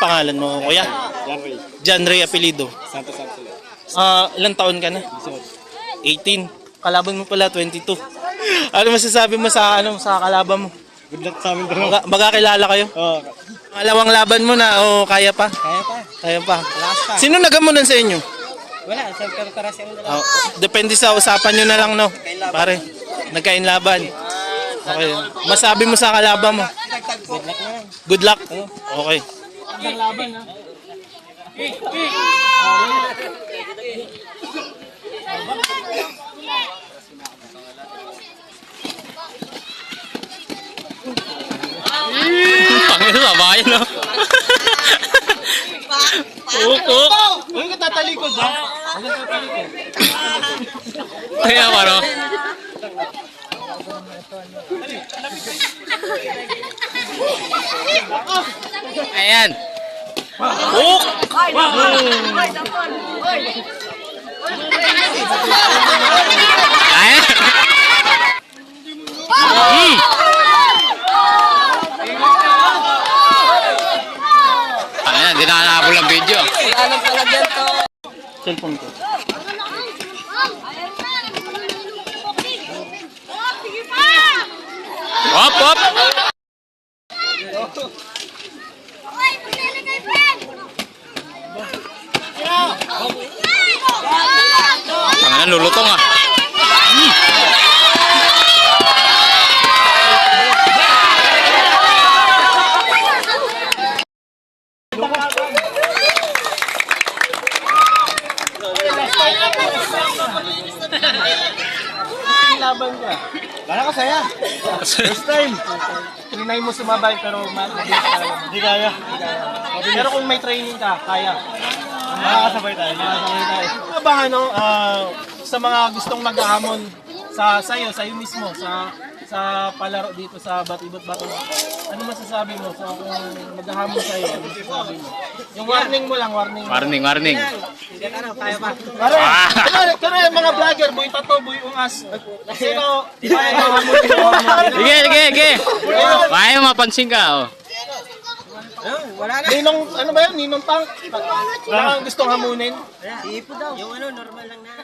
pangalan mo, kuya? John Ray apelido. Santos. Ilang taon ka na? 18. Kalaban mo pala 22. Ano masasabi mo sa sa kalaban mo? Good luck sa amin dalawa. Magkakilala kayo? Oo. Pangalawang laban mo na o kaya pa? Kaya pa. Kaya pa. Lakas pa. Sino nagamunan sa inyo? Wala, self-taras yung dalawa. Depende sa usapan nyo na lang, no? Pare, nagkain laban. Okay. Masabi mo sa kalaban mo? Good luck na lang. Good luck. Okay. Ang laban ha. Pangin sa bayan, no? Ukok. Huwag ka tatalikod ha. Huwag ka tatalikod. Kaya pa, no? Ayan. Ukok. Ayan. Ayan, hindi na nakapul ang video. Alam pala dyan to. Cellphone ko. Hop, hop. Pangalan lulutong ah. Laban ka. Gano'n kasaya? First time. Trinay mo sumabay pero hindi kaya. Pero kung may training ka, kaya. Makakasabay tayo. Abangan sa mga gustong mag-ahamon sa'yo mismo, sa palaro dito sa Batibot Bato. Ano masasabi mo? So kung mag-ahamon sa'yo, ano masasabi mo? Yung warning mo lang, warning. Warning. Kaya pa. Pero yung mga vlogger, Boy Tato, Boy Ungas. Sino? Sige. Kaya mapansin ka, oh. Wala na. Ninong, ano ba yun? Ninong Tank? Wala kang gustong hamunin? Ipo daw. Yung normal lang na.